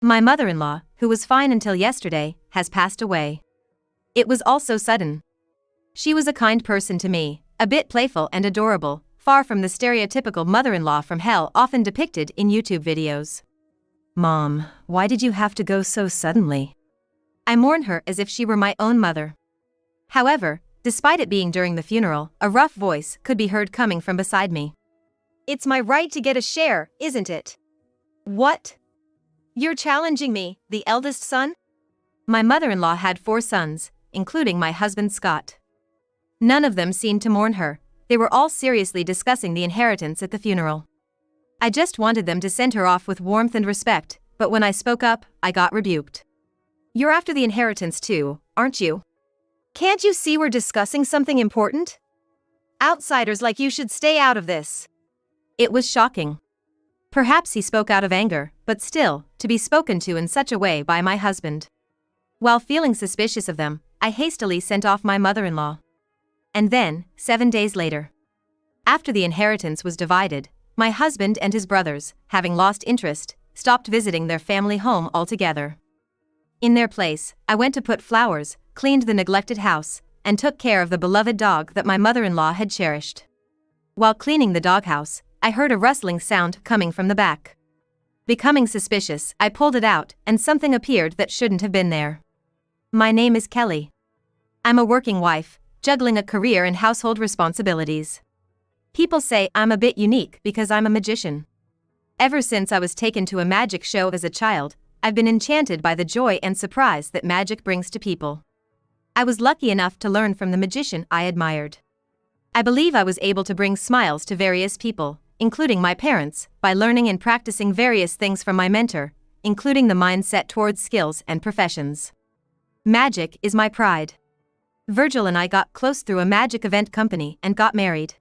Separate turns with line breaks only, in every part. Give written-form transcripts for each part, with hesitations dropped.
My mother-in-law, who was fine until yesterday, has passed away. It was all so sudden. She was a kind person to me, a bit playful and adorable, far from the stereotypical mother-in-law from hell often depicted in YouTube videos. Mom, why did you have to go so suddenly? I mourn her as if she were my own mother. However, despite it being during the funeral, a rough voice could be heard coming from beside me. It's my right to get a share, isn't it? What? You're challenging me, the eldest son? My mother-in-law had 4 sons, including my husband Scott. None of them seemed to mourn her. They were all seriously discussing the inheritance at the funeral. I just wanted them to send her off with warmth and respect, but when I spoke up, I got rebuked. You're after the inheritance too, aren't you? Can't you see we're discussing something important? Outsiders like you should stay out of this. It was shocking. Perhaps he spoke out of anger, but still, to be spoken to in such a way by my husband. While feeling suspicious of them, I hastily sent off my mother-in-law. And then, 7 days later, after the inheritance was divided, my husband and his brothers, having lost interest, stopped visiting their family home altogether. In their place, I went to put flowers, cleaned the neglected house, and took care of the beloved dog that my mother-in-law had cherished. While cleaning the doghouse, I heard a rustling sound coming from the back. Becoming suspicious, I pulled it out, and something appeared that shouldn't have been there. My name is Kelly. I'm a working wife, juggling a career and household responsibilities. People say I'm a bit unique because I'm a magician. Ever since I was taken to a magic show as a child, I've been enchanted by the joy and surprise that magic brings to people. I was lucky enough to learn from the magician I admired. I believe I was able to bring smiles to various people, including my parents, by learning and practicing various things from my mentor, including the mindset towards skills and professions. Magic is my pride. Virgil and I got close through a magic event company and got married.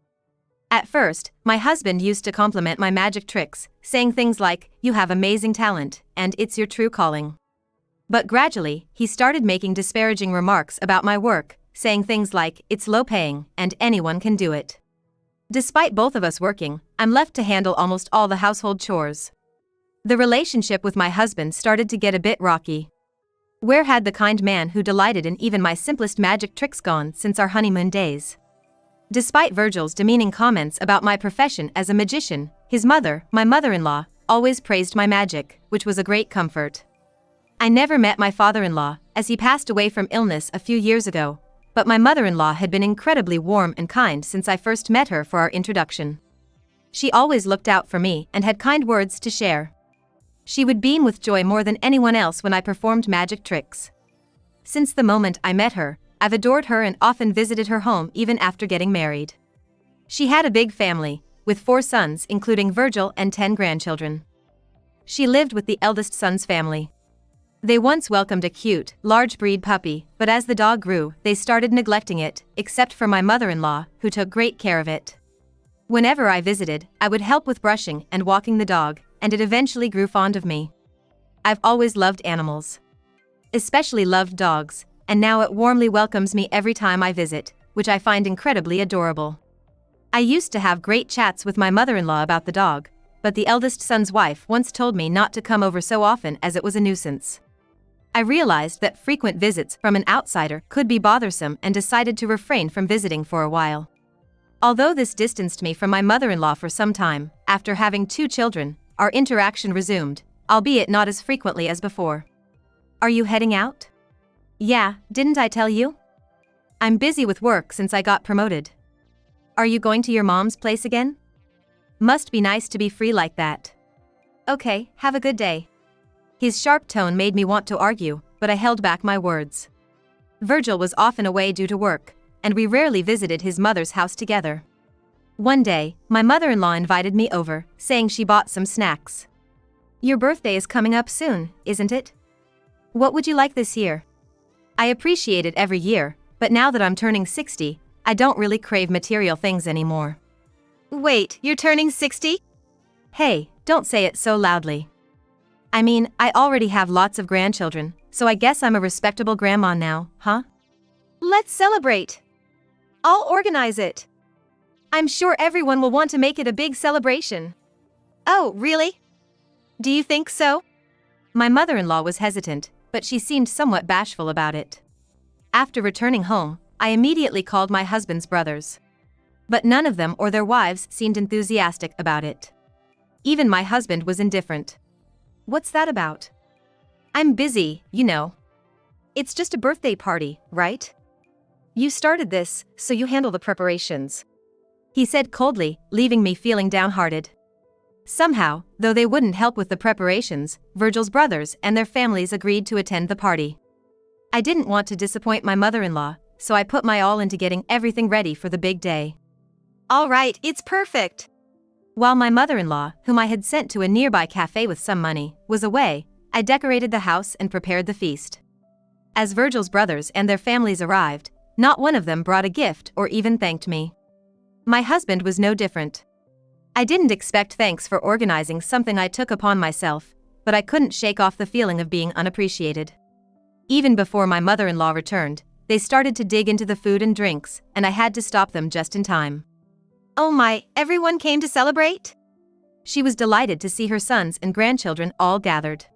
At first, my husband used to compliment my magic tricks, saying things like, "You have amazing talent," and "It's your true calling." But gradually, he started making disparaging remarks about my work, saying things like, "It's low paying, and anyone can do it." Despite both of us working, I'm left to handle almost all the household chores. The relationship with my husband started to get a bit rocky. Where had the kind man who delighted in even my simplest magic tricks gone since our honeymoon days? Despite Virgil's demeaning comments about my profession as a magician, his mother, my mother-in-law, always praised my magic, which was a great comfort. I never met my father-in-law, as he passed away from illness a few years ago, but my mother-in-law had been incredibly warm and kind since I first met her for our introduction. She always looked out for me and had kind words to share. She would beam with joy more than anyone else when I performed magic tricks. Since the moment I met her, I've adored her and often visited her home even after getting married. She had a big family, with 4 sons including Virgil and 10 grandchildren. She lived with the eldest son's family. They once welcomed a cute, large breed puppy, but as the dog grew, they started neglecting it, except for my mother-in-law, who took great care of it. Whenever I visited, I would help with brushing and walking the dog, and it eventually grew fond of me. I've always loved animals. Especially loved dogs, and now it warmly welcomes me every time I visit, which I find incredibly adorable. I used to have great chats with my mother-in-law about the dog, but the eldest son's wife once told me not to come over so often as it was a nuisance. I realized that frequent visits from an outsider could be bothersome and decided to refrain from visiting for a while. Although this distanced me from my mother-in-law for some time, after having 2 children, our interaction resumed, albeit not as frequently as before. Are you heading out? Yeah, didn't I tell you? I'm busy with work since I got promoted. Are you going to your mom's place again? Must be nice to be free like that. Okay, have a good day. His sharp tone made me want to argue, but I held back my words. Virgil was often away due to work, and we rarely visited his mother's house together. One day, my mother-in-law invited me over, saying she bought some snacks. Your birthday is coming up soon, isn't it? What would you like this year? I appreciate it every year, but now that I'm turning 60, I don't really crave material things anymore. Wait, you're turning 60? Hey, don't say it so loudly. I mean, I already have lots of grandchildren, so I guess I'm a respectable grandma now, huh? Let's celebrate. I'll organize it. I'm sure everyone will want to make it a big celebration. Oh, really? Do you think so? My mother-in-law was hesitant, but she seemed somewhat bashful about it. After returning home, I immediately called my husband's brothers. But none of them or their wives seemed enthusiastic about it. Even my husband was indifferent. "What's that about?" "I'm busy, you know." "It's just a birthday party, right? You started this, so you handle the preparations," he said coldly, leaving me feeling downhearted. Somehow, though they wouldn't help with the preparations, Virgil's brothers and their families agreed to attend the party. I didn't want to disappoint my mother-in-law, so I put my all into getting everything ready for the big day. "All right, it's perfect." While my mother-in-law, whom I had sent to a nearby cafe with some money, was away, I decorated the house and prepared the feast. As Virgil's brothers and their families arrived, not one of them brought a gift or even thanked me. My husband was no different. I didn't expect thanks for organizing something I took upon myself, but I couldn't shake off the feeling of being unappreciated. Even before my mother-in-law returned, they started to dig into the food and drinks, and I had to stop them just in time. "Oh my, everyone came to celebrate?" She was delighted to see her sons and grandchildren all gathered.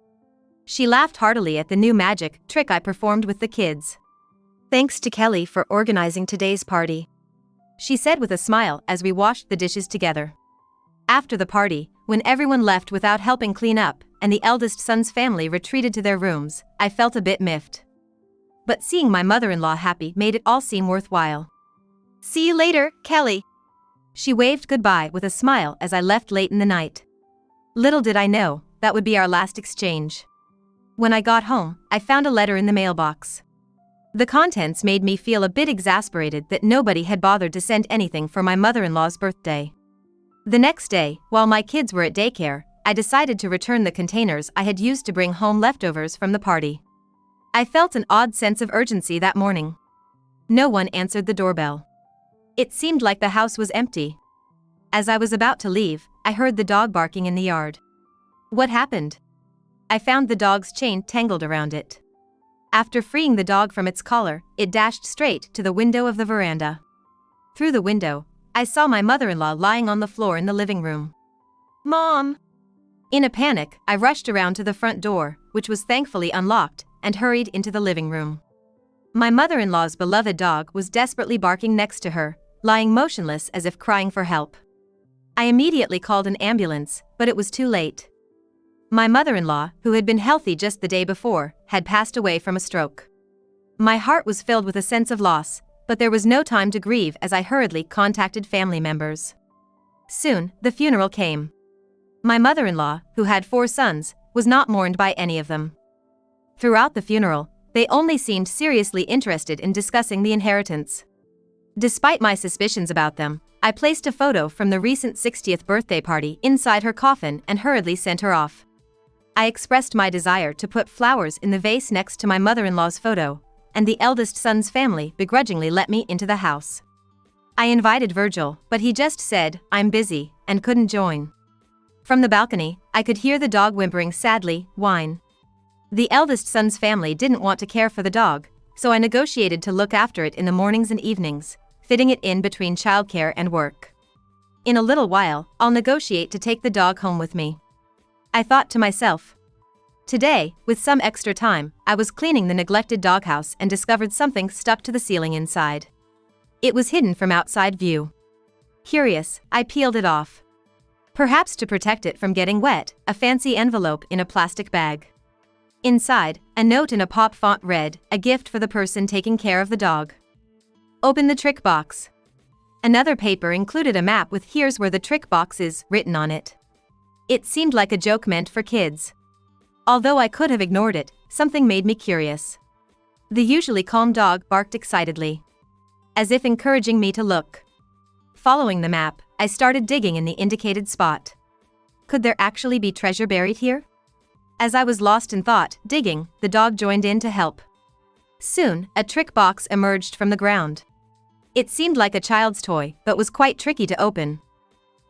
She laughed heartily at the new magic trick I performed with the kids. "Thanks to Kelly for organizing today's party," she said with a smile as we washed the dishes together. After the party, when everyone left without helping clean up, and the eldest son's family retreated to their rooms, I felt a bit miffed. But seeing my mother-in-law happy made it all seem worthwhile. "See you later, Kelly." She waved goodbye with a smile as I left late in the night. Little did I know, that would be our last exchange. When I got home, I found a letter in the mailbox. The contents made me feel a bit exasperated that nobody had bothered to send anything for my mother-in-law's birthday. The next day, while my kids were at daycare, I decided to return the containers I had used to bring home leftovers from the party. I felt an odd sense of urgency that morning. No one answered the doorbell. It seemed like the house was empty. As I was about to leave, I heard the dog barking in the yard. What happened? I found the dog's chain tangled around it. After freeing the dog from its collar, it dashed straight to the window of the veranda. Through the window, I saw my mother-in-law lying on the floor in the living room. "Mom!" In a panic, I rushed around to the front door, which was thankfully unlocked, and hurried into the living room. My mother-in-law's beloved dog was desperately barking next to her, lying motionless as if crying for help. I immediately called an ambulance, but it was too late. My mother-in-law, who had been healthy just the day before, had passed away from a stroke. My heart was filled with a sense of loss, but there was no time to grieve as I hurriedly contacted family members. Soon, the funeral came. My mother-in-law, who had 4 sons, was not mourned by any of them. Throughout the funeral, they only seemed seriously interested in discussing the inheritance. Despite my suspicions about them, I placed a photo from the recent 60th birthday party inside her coffin and hurriedly sent her off. I expressed my desire to put flowers in the vase next to my mother-in-law's photo, and the eldest son's family begrudgingly let me into the house. I invited Virgil, but he just said, "I'm busy," and couldn't join. From the balcony, I could hear the dog whimpering sadly, whine. The eldest son's family didn't want to care for the dog, so I negotiated to look after it in the mornings and evenings, fitting it in between childcare and work. In a little while, I'll negotiate to take the dog home with me. I thought to myself. Today, with some extra time, I was cleaning the neglected doghouse and discovered something stuck to the ceiling inside. It was hidden from outside view. Curious, I peeled it off. Perhaps to protect it from getting wet, a fancy envelope in a plastic bag. Inside, a note in a pop font read, "A gift for the person taking care of the dog." Open the trick box. Another paper included a map with "Here's where the trick box is" written on it. It seemed like a joke meant for kids. Although I could have ignored it, something made me curious. The usually calm dog barked excitedly, as if encouraging me to look. Following the map, I started digging in the indicated spot. Could there actually be treasure buried here? As I was lost in thought, digging, the dog joined in to help. Soon, a trick box emerged from the ground. It seemed like a child's toy, but was quite tricky to open.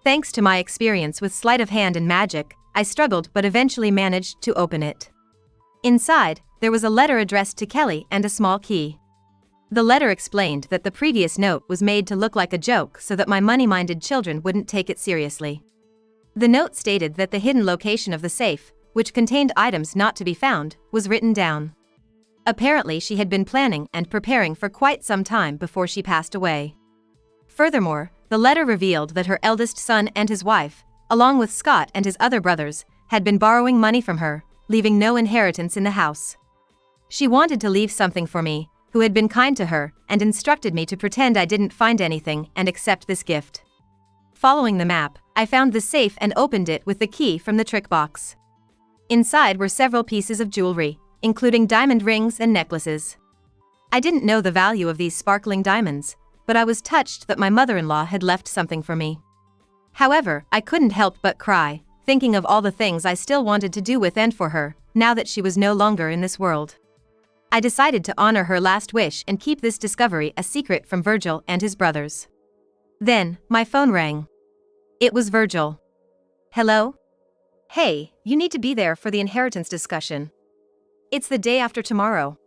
Thanks to my experience with sleight of hand and magic, I struggled but eventually managed to open it. Inside, there was a letter addressed to Kelly and a small key. The letter explained that the previous note was made to look like a joke so that my money-minded children wouldn't take it seriously. The note stated that the hidden location of the safe, which contained items not to be found, was written down. Apparently, she had been planning and preparing for quite some time before she passed away. Furthermore, the letter revealed that her eldest son and his wife, along with Scott and his other brothers, had been borrowing money from her, leaving no inheritance in the house. She wanted to leave something for me, who had been kind to her, and instructed me to pretend I didn't find anything and accept this gift. Following the map, I found the safe and opened it with the key from the trick box. Inside were several pieces of jewelry, including diamond rings and necklaces. I didn't know the value of these sparkling diamonds, but I was touched that my mother-in-law had left something for me. However, I couldn't help but cry, thinking of all the things I still wanted to do with and for her, now that she was no longer in this world. I decided to honor her last wish and keep this discovery a secret from Virgil and his brothers. Then, my phone rang. It was Virgil. Hello? Hey, you need to be there for the inheritance discussion. It's the day after tomorrow.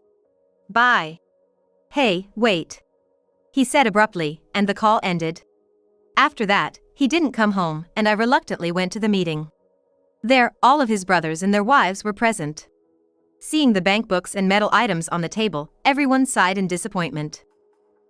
Bye. Hey, wait. He said abruptly, and the call ended. After that, he didn't come home, and I reluctantly went to the meeting. There, all of his brothers and their wives were present. Seeing the bank books and metal items on the table, everyone sighed in disappointment.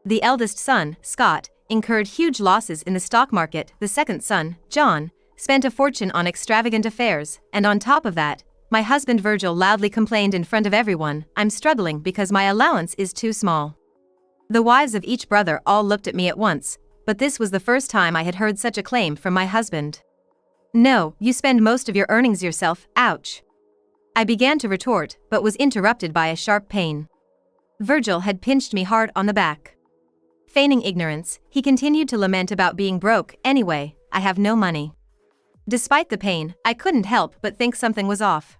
The eldest son, Scott, incurred huge losses in the stock market. The second son, John, spent a fortune on extravagant affairs, and on top of that, my husband Virgil loudly complained in front of everyone, "I'm struggling because my allowance is too small." The wives of each brother all looked at me at once, but this was the first time I had heard such a claim from my husband. "No, you spend most of your earnings yourself, ouch." I began to retort, but was interrupted by a sharp pain. Virgil had pinched me hard on the back. Feigning ignorance, he continued to lament about being broke. "Anyway, I have no money." Despite the pain, I couldn't help but think something was off.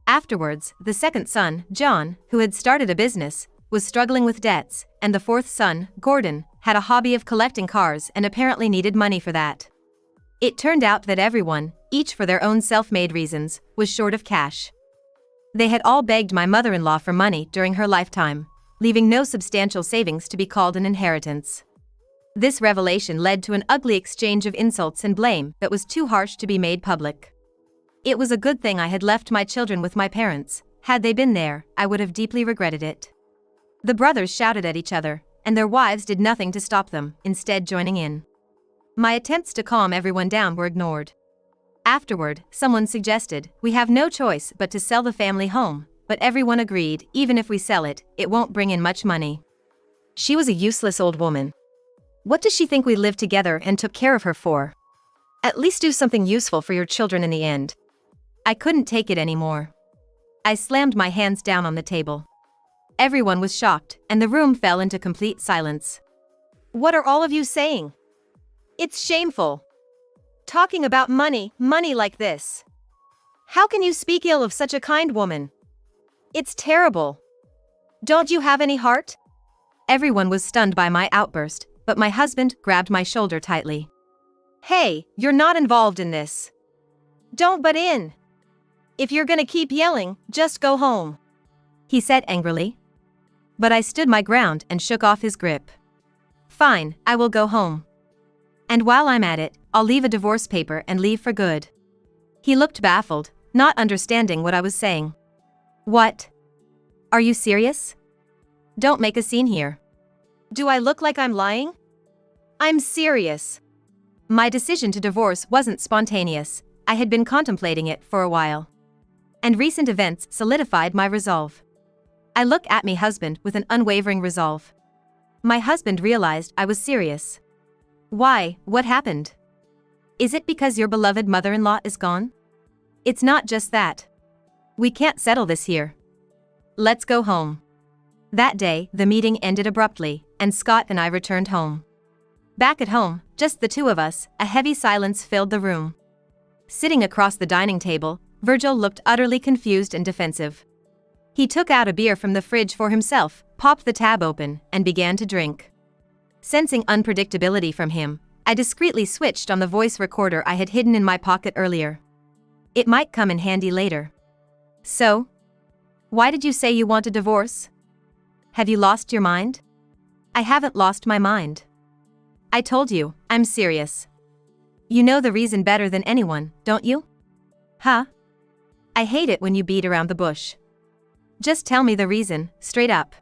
Afterwards, the second son, John, who had started a business, was struggling with debts, and the fourth son, Gordon, had a hobby of collecting cars and apparently needed money for that. It turned out that everyone, each for their own self-made reasons, was short of cash. They had all begged my mother-in-law for money during her lifetime, leaving no substantial savings to be called an inheritance. This revelation led to an ugly exchange of insults and blame that was too harsh to be made public. It was a good thing I had left my children with my parents. Had they been there, I would have deeply regretted it. The brothers shouted at each other, and their wives did nothing to stop them, instead joining in. My attempts to calm everyone down were ignored. Afterward, someone suggested, "We have no choice but to sell the family home," but everyone agreed, "Even if we sell it, it won't bring in much money. She was a useless old woman. What does she think we lived together and took care of her for? At least do something useful for your children in the end." I couldn't take it anymore. I slammed my hands down on the table. Everyone was shocked, and the room fell into complete silence. "What are all of you saying? It's shameful. Talking about money like this. How can you speak ill of such a kind woman? It's terrible. Don't you have any heart?" Everyone was stunned by my outburst, but my husband grabbed my shoulder tightly. "Hey, you're not involved in this. Don't butt in. If you're gonna keep yelling, just go home," he said angrily. But I stood my ground and shook off his grip. "Fine, I will go home. And while I'm at it, I'll leave a divorce paper and leave for good." He looked baffled, not understanding what I was saying. "What? Are you serious? Don't make a scene here. Do I look like I'm lying? I'm serious." My decision to divorce wasn't spontaneous. I had been contemplating it for a while. And recent events solidified my resolve. I looked at my husband with an unwavering resolve. My husband realized I was serious. "Why, what happened? Is it because your beloved mother-in-law is gone?" "It's not just that. We can't settle this here. Let's go home." That day, the meeting ended abruptly, and Scott and I returned home. Back at home, just the two of us, a heavy silence filled the room. Sitting across the dining table, Virgil looked utterly confused and defensive. He took out a beer from the fridge for himself, popped the tab open, and began to drink. Sensing unpredictability from him, I discreetly switched on the voice recorder I had hidden in my pocket earlier. It might come in handy later. "So? Why did you say you want a divorce? Have you lost your mind?" "I haven't lost my mind. I told you, I'm serious. You know the reason better than anyone, don't you?" "Huh? I hate it when you beat around the bush. Just tell me the reason, straight up.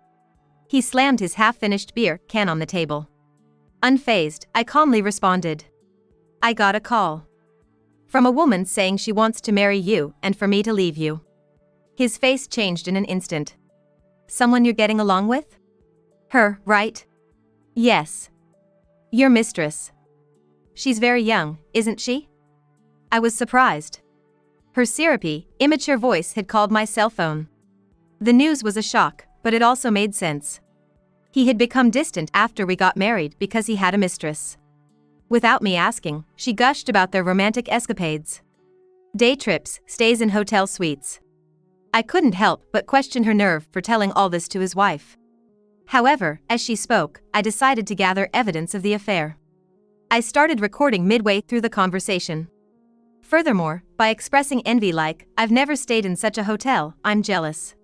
He slammed his half-finished beer can on the table. Unfazed, I calmly responded. I got a call. From a woman saying she wants to marry you and for me to leave you. His face changed in an instant. Someone you're getting along with? Her, right? Yes. Your mistress. She's very young, isn't she? I was surprised. Her syrupy, immature voice had called my cell phone. The news was a shock, but it also made sense. He had become distant after we got married because he had a mistress. Without me asking, she gushed about their romantic escapades. Day trips, stays in hotel suites. I couldn't help but question her nerve for telling all this to his wife. However, as she spoke, I decided to gather evidence of the affair. I started recording midway through the conversation. Furthermore, by expressing envy like, I've never stayed in such a hotel, I'm jealous.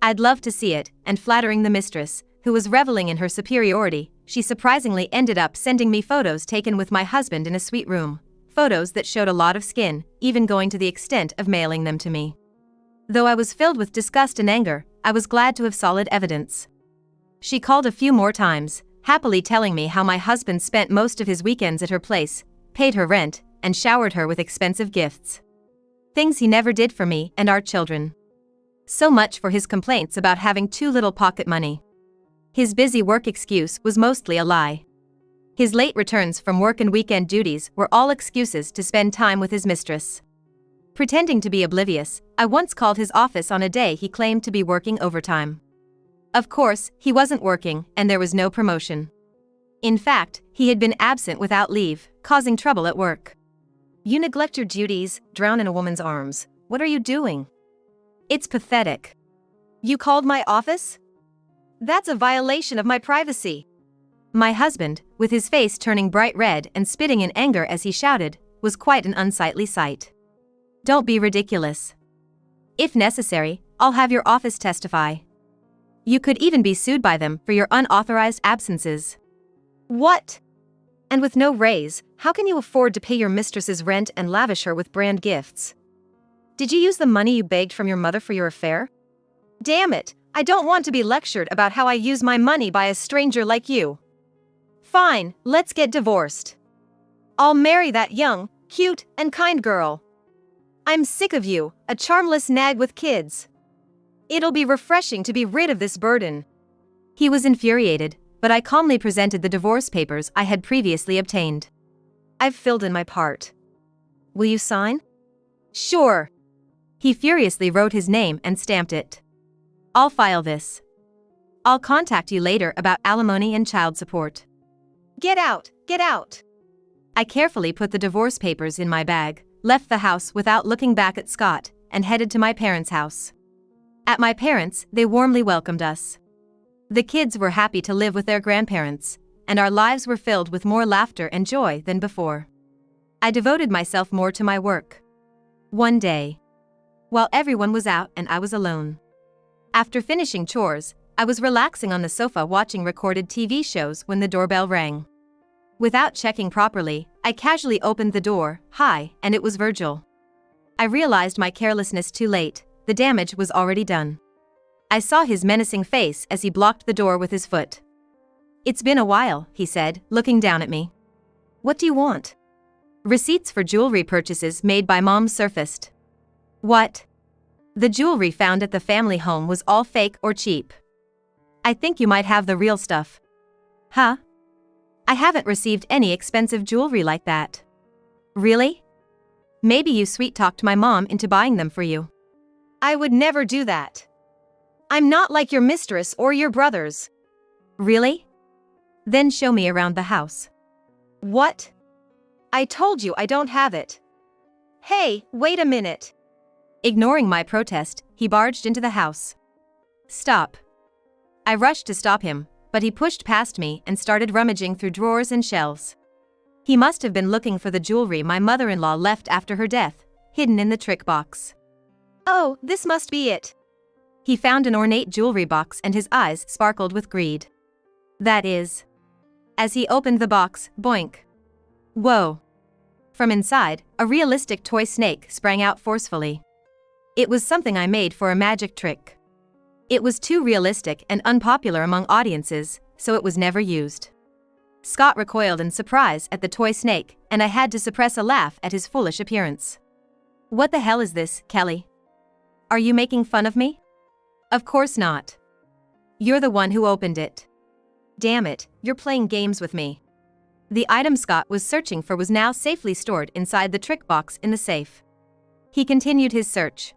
I'd love to see it, and flattering the mistress, who was reveling in her superiority, she surprisingly ended up sending me photos taken with my husband in a suite room. Photos that showed a lot of skin, even going to the extent of mailing them to me. Though I was filled with disgust and anger, I was glad to have solid evidence. She called a few more times, happily telling me how my husband spent most of his weekends at her place, paid her rent, and showered her with expensive gifts. Things he never did for me and our children. So much for his complaints about having too little pocket money. His busy work excuse was mostly a lie. His late returns from work and weekend duties were all excuses to spend time with his mistress. Pretending to be oblivious, I once called his office on a day he claimed to be working overtime. Of course, he wasn't working, and there was no promotion. In fact, he had been absent without leave, causing trouble at work. You neglect your duties, drown in a woman's arms. What are you doing? It's pathetic. You called my office? That's a violation of my privacy. My husband, with his face turning bright red and spitting in anger as he shouted, was quite an unsightly sight. Don't be ridiculous. If necessary, I'll have your office testify. You could even be sued by them for your unauthorized absences. What? And with no raise, how can you afford to pay your mistress's rent and lavish her with brand gifts? Did you use the money you begged from your mother for your affair? Damn it, I don't want to be lectured about how I use my money by a stranger like you. Fine, let's get divorced. I'll marry that young, cute, and kind girl. I'm sick of you, a charmless nag with kids. It'll be refreshing to be rid of this burden. He was infuriated, but I calmly presented the divorce papers I had previously obtained. I've filled in my part. Will you sign? Sure. He furiously wrote his name and stamped it. I'll file this. I'll contact you later about alimony and child support. Get out, get out. I carefully put the divorce papers in my bag, left the house without looking back at Scott, and headed to my parents' house. At my parents', they warmly welcomed us. The kids were happy to live with their grandparents, and our lives were filled with more laughter and joy than before. I devoted myself more to my work. One day, while everyone was out and I was alone. After finishing chores, I was relaxing on the sofa watching recorded TV shows when the doorbell rang. Without checking properly, I casually opened the door, hi, and it was Virgil. I realized my carelessness too late, the damage was already done. I saw his menacing face as he blocked the door with his foot. It's been a while, he said, looking down at me. What do you want? Receipts for jewelry purchases made by Mom surfaced. What? The jewelry found at the family home was all fake or cheap. I think you might have the real stuff. Huh? I haven't received any expensive jewelry like that. Really? Maybe you sweet-talked my mom into buying them for you. I would never do that. I'm not like your mistress or your brothers. Really? Then show me around the house. What? I told you I don't have it. Hey, wait a minute. Ignoring my protest, he barged into the house. Stop. I rushed to stop him, but he pushed past me and started rummaging through drawers and shelves. He must have been looking for the jewelry my mother-in-law left after her death, hidden in the trick box. Oh, this must be it. He found an ornate jewelry box and his eyes sparkled with greed. That is. As he opened the box, boink. Whoa. From inside, a realistic toy snake sprang out forcefully. It was something I made for a magic trick. It was too realistic and unpopular among audiences, so it was never used. Scott recoiled in surprise at the toy snake, and I had to suppress a laugh at his foolish appearance. What the hell is this, Kelly? Are you making fun of me? Of course not. You're the one who opened it. Damn it, you're playing games with me. The item Scott was searching for was now safely stored inside the trick box in the safe. He continued his search.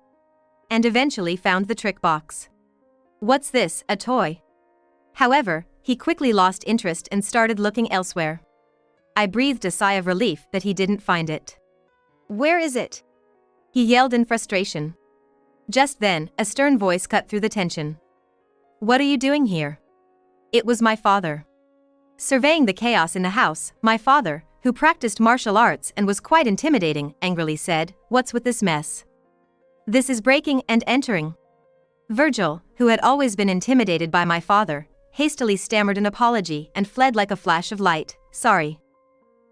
And eventually found the trick box. What's this, a toy? However, he quickly lost interest and started looking elsewhere. I breathed a sigh of relief that he didn't find it. Where is it? He yelled in frustration. Just then, a stern voice cut through the tension. What are you doing here? It was my father. Surveying the chaos in the house, my father, who practiced martial arts and was quite intimidating, angrily said, "What's with this mess? This is breaking and entering." Virgil, who had always been intimidated by my father, hastily stammered an apology and fled like a flash of light. Sorry.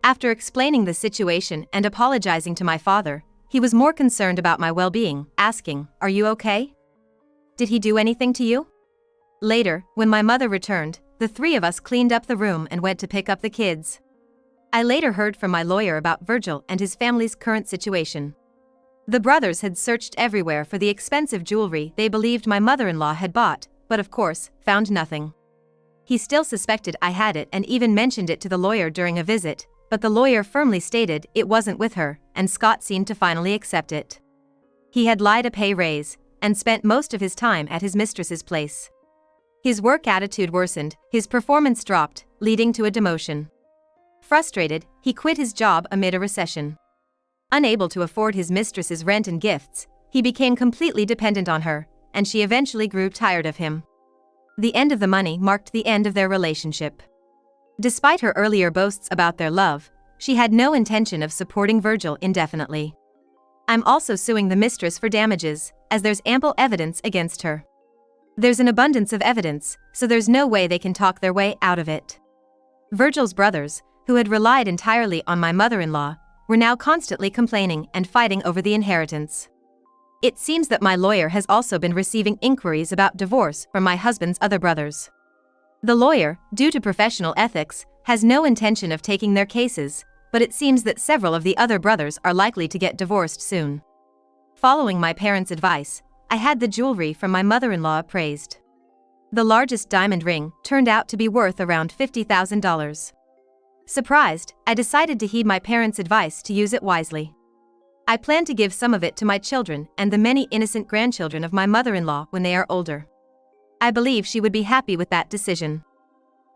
After explaining the situation and apologizing to my father, he was more concerned about my well-being, asking, "Are you okay? Did he do anything to you?" Later, when my mother returned, the three of us cleaned up the room and went to pick up the kids. I later heard from my lawyer about Virgil and his family's current situation. The brothers had searched everywhere for the expensive jewelry they believed my mother-in-law had bought, but of course, found nothing. He still suspected I had it and even mentioned it to the lawyer during a visit, but the lawyer firmly stated it wasn't with her, and Scott seemed to finally accept it. He had lied a pay raise, and spent most of his time at his mistress's place. His work attitude worsened, his performance dropped, leading to a demotion. Frustrated, he quit his job amid a recession. Unable to afford his mistress's rent and gifts, he became completely dependent on her, and she eventually grew tired of him. The end of the money marked the end of their relationship. Despite her earlier boasts about their love, she had no intention of supporting Virgil indefinitely. I'm also suing the mistress for damages, as there's ample evidence against her. There's an abundance of evidence, so there's no way they can talk their way out of it. Virgil's brothers, who had relied entirely on my mother-in-law, were now constantly complaining and fighting over the inheritance. It seems that my lawyer has also been receiving inquiries about divorce from my husband's other brothers. The lawyer, due to professional ethics, has no intention of taking their cases, but it seems that several of the other brothers are likely to get divorced soon. Following my parents' advice, I had the jewelry from my mother-in-law appraised. The largest diamond ring turned out to be worth around $50,000. Surprised, I decided to heed my parents' advice to use it wisely. I plan to give some of it to my children and the many innocent grandchildren of my mother-in-law when they are older. I believe she would be happy with that decision.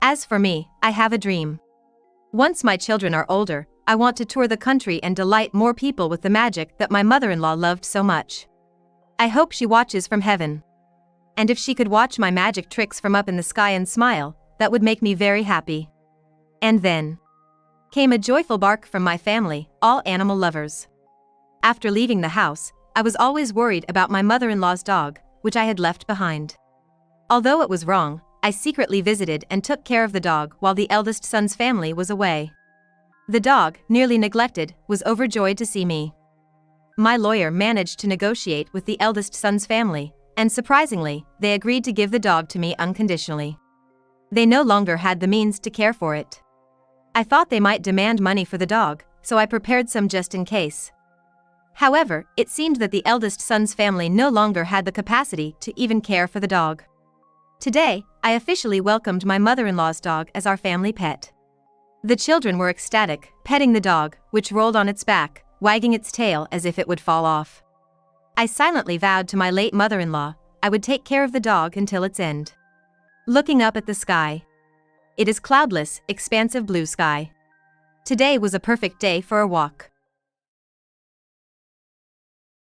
As for me, I have a dream. Once my children are older, I want to tour the country and delight more people with the magic that my mother-in-law loved so much. I hope she watches from heaven. And if she could watch my magic tricks from up in the sky and smile, that would make me very happy. And then came a joyful bark from my family, all animal lovers. After leaving the house, I was always worried about my mother-in-law's dog, which I had left behind. Although it was wrong, I secretly visited and took care of the dog while the eldest son's family was away. The dog, nearly neglected, was overjoyed to see me. My lawyer managed to negotiate with the eldest son's family, and surprisingly, they agreed to give the dog to me unconditionally. They no longer had the means to care for it. I thought they might demand money for the dog, so I prepared some just in case. However, it seemed that the eldest son's family no longer had the capacity to even care for the dog. Today, I officially welcomed my mother-in-law's dog as our family pet. The children were ecstatic, petting the dog, which rolled on its back, wagging its tail as if it would fall off. I silently vowed to my late mother-in-law I would take care of the dog until its end. Looking up at the sky. It is cloudless, expansive blue sky. Today was a perfect day for a walk.